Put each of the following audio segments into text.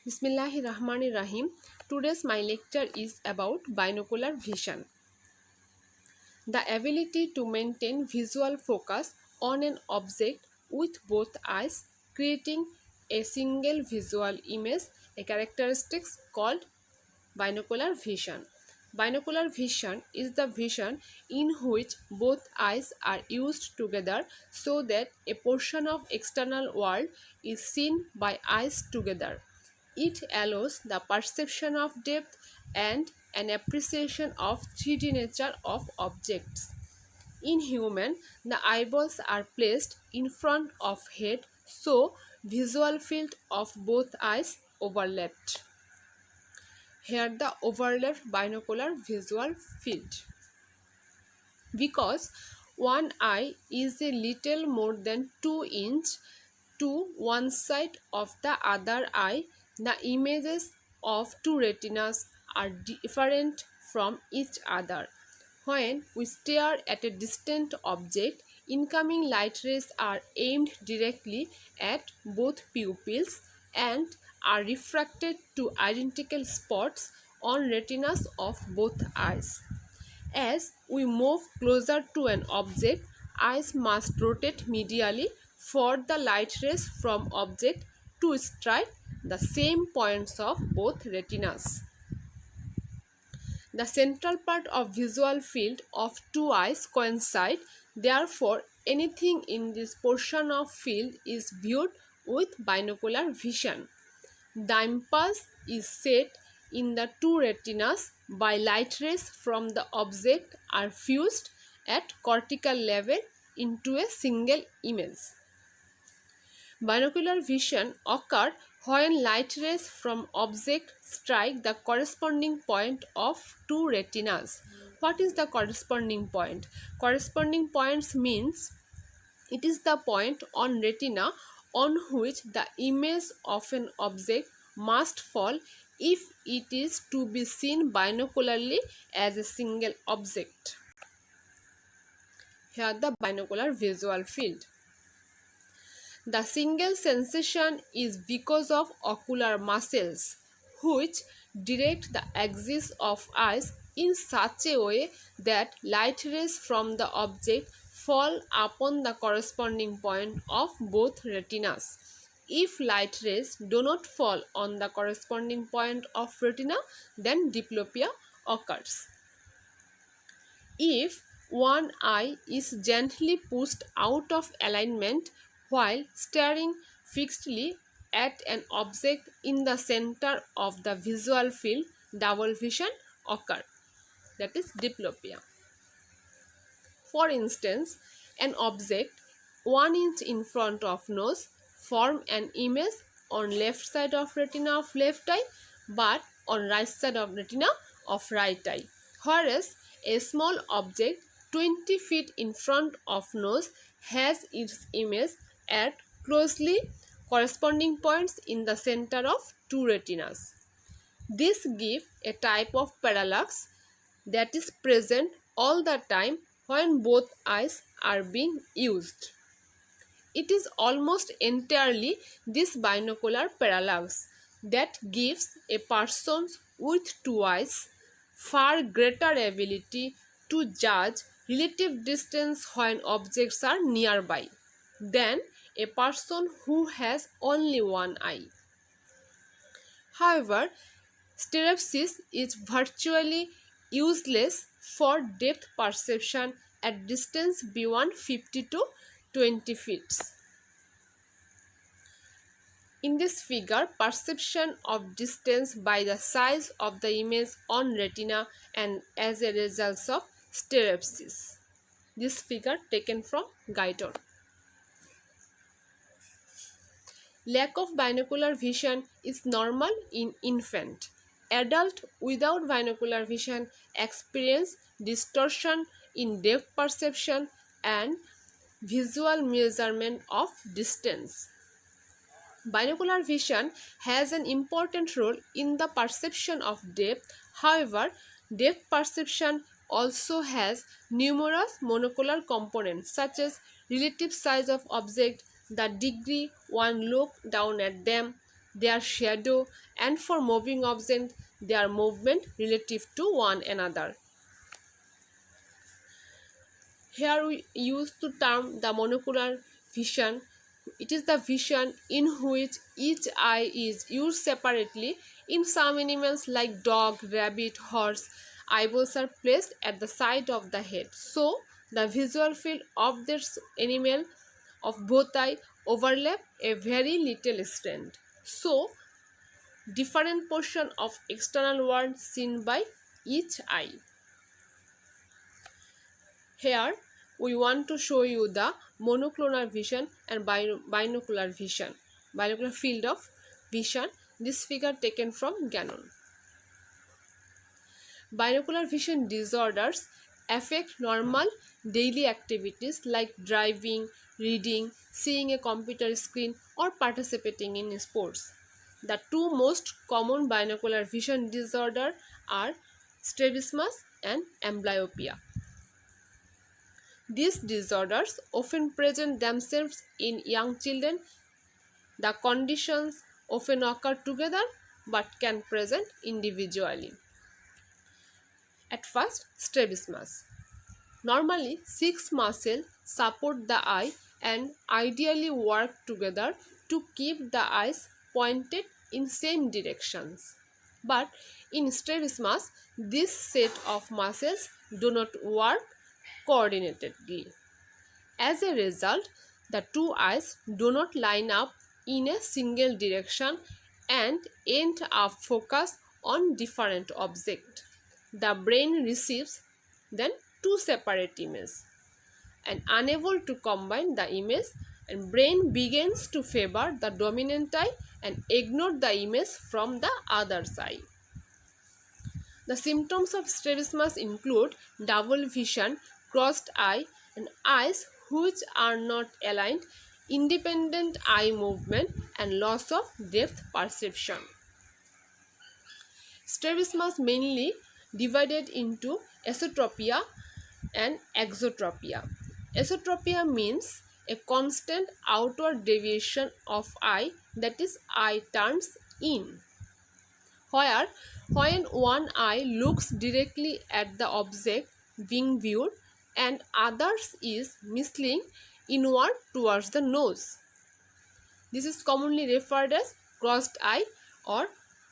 Bismillahirrahmanirrahim. Today's my lecture is about binocular vision. The ability to maintain visual focus on an object with both eyes, creating a single visual image, a characteristic called binocular vision. Binocular vision is the vision in which both eyes are used together so that a portion of external world is seen by eyes together. It allows the perception of depth and an appreciation of 3D nature of objects. In human, the eyeballs are placed in front of head so visual field of both eyes overlapped. Here the overlapped binocular visual field. Because one eye is a little more than 2 inches to one side of the other eye, the images of two retinas are different from each other. When we stare at a distant object, incoming light rays are aimed directly at both pupils and are refracted to identical spots on retinas of both eyes. As we move closer to an object, eyes must rotate medially for the light rays from object to strike the same points of both retinas. The central part of visual field of two eyes coincide, therefore anything in this portion of field is viewed with binocular vision. The impulse is set in the two retinas by light rays from the object are fused at cortical level into a single image. Binocular vision occurs when light rays from object strike the corresponding point of two retinas. What is the corresponding point? Corresponding points means it is the point on retina on which the image of an object must fall if it is to be seen binocularly as a single object. Here the binocular visual field. The single sensation is because of ocular muscles, which direct the axis of eyes in such a way that light rays from the object fall upon the corresponding point of both retinas. If light rays do not fall on the corresponding point of retina, then diplopia occurs. If one eye is gently pushed out of alignment while staring fixedly at an object in the center of the visual field, double vision occurs, that is diplopia. For instance, an object 1 inch in front of nose form an image on left side of retina of left eye but on right side of retina of right eye, whereas a small object 20 feet in front of nose has its image at closely corresponding points in the center of two retinas. This gives a type of parallax that is present all the time when both eyes are being used. It is almost entirely this binocular parallax that gives a person with two eyes far greater ability to judge relative distance when objects are nearby than a person who has only one eye. However, stereopsis is virtually useless for depth perception at distance beyond 50 to 20 feet. In this figure, perception of distance by the size of the image on retina and as a result of stereopsis. This figure taken from Guyton. Lack of binocular vision is normal in infant. Adult without binocular vision experience distortion in depth perception and visual measurement of distance. Binocular vision has an important role in the perception of depth. However, depth perception also has numerous monocular components such as relative size of object, the degree one look down at them, their shadow, and for moving objects, their movement relative to one another. Here we use the term the monocular vision. It is the vision in which each eye is used separately. In some animals like dog, rabbit, horse, eyeballs are placed at the side of the head. So, the visual field of this animal of both eye overlap a very little extent. So, different portion of external world seen by each eye. Here we want to show you the monoclonal vision and binocular vision, binocular field of vision. This figure taken from Gannon. Binocular vision disorders affect normal daily activities like driving, reading, seeing a computer screen, or participating in sports. The two most common binocular vision disorders are strabismus and amblyopia. These disorders often present themselves in young children. The conditions often occur together but can present individually. At first, strabismus. Normally, 6 muscles support the eye and ideally work together to keep the eyes pointed in same directions. But in strabismus, this set of muscles do not work coordinatedly. As a result, the two eyes do not line up in a single direction and end up focused on different objects. The brain receives then two separate images and unable to combine the image, and brain begins to favor the dominant eye and ignore the image from the other side. The symptoms of strabismus include double vision, crossed eye, and eyes which are not aligned, independent eye movement, and loss of depth perception. Strabismus mainly divided into esotropia and exotropia. Esotropia means a constant outward deviation of eye, that is, eye turns in. Where when one eye looks directly at the object being viewed and others is misleading inward towards the nose. This is commonly referred as crossed eye or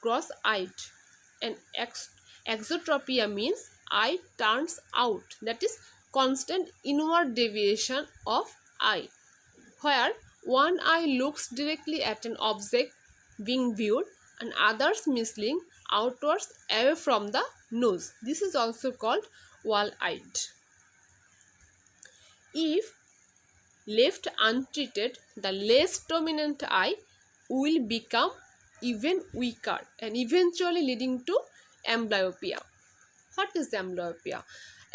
cross-eyed. And exotropia means eye turns out, that is constant inward deviation of eye, where one eye looks directly at an object being viewed and others misleading outwards away from the nose. This is also called wall-eyed. If left untreated, the less dominant eye will become even weaker and eventually leading to amblyopia. What is amblyopia?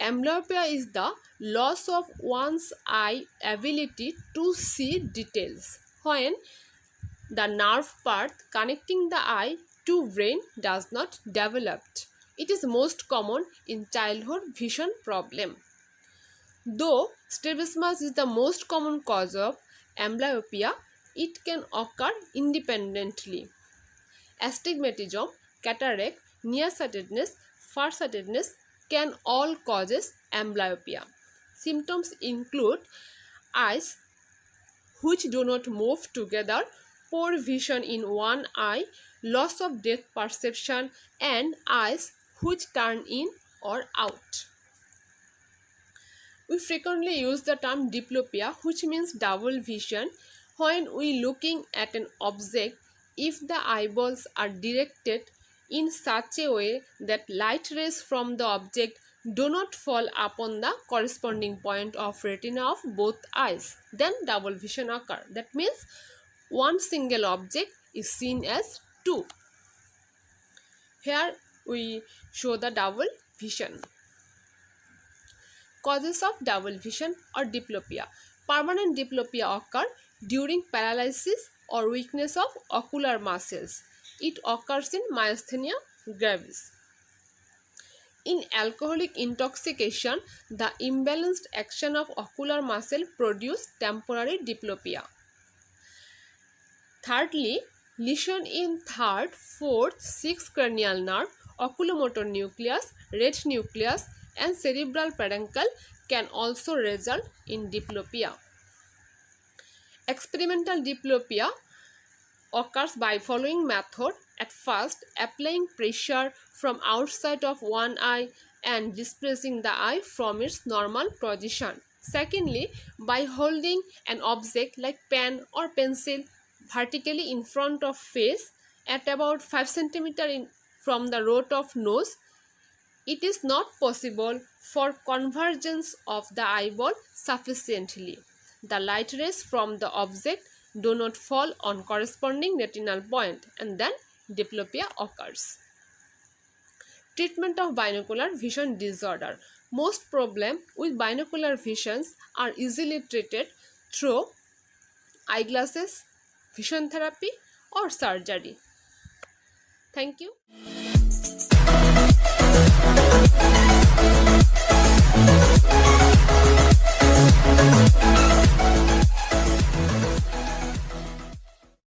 Amblyopia is the loss of one's eye ability to see details when the nerve path connecting the eye to brain does not develop. It is most common in childhood vision problem. Though strabismus is the most common cause of amblyopia, it can occur independently. Astigmatism, cataract, nearsightedness, farsightedness can all cause amblyopia. Symptoms include eyes which do not move together, poor vision in one eye, loss of depth perception, and eyes which turn in or out. We frequently use the term diplopia, which means double vision, when we looking at an object if the eyeballs are directed in such a way that light rays from the object do not fall upon the corresponding point of retina of both eyes, then double vision occur. That means one single object is seen as two. Here we show the double vision. Causes of double vision or diplopia. Permanent diplopia occur during paralysis or weakness of ocular muscles. It occurs in myasthenia gravis. In alcoholic intoxication, the imbalanced action of ocular muscle produce temporary diplopia. Thirdly, lesion in third, fourth, sixth cranial nerve, oculomotor nucleus, red nucleus, and cerebral peduncle can also result in diplopia. Experimental diplopia occurs by following method. At first, applying pressure from outside of one eye and displacing the eye from its normal position. Secondly, by holding an object like pen or pencil vertically in front of face at about 5 cm from the root of nose, it is not possible for convergence of the eyeball sufficiently. The light rays from the object do not fall on corresponding retinal point, and then diplopia occurs. Treatment of binocular vision disorder. Most problems with binocular visions are easily treated through eyeglasses, vision therapy, or surgery. Thank you.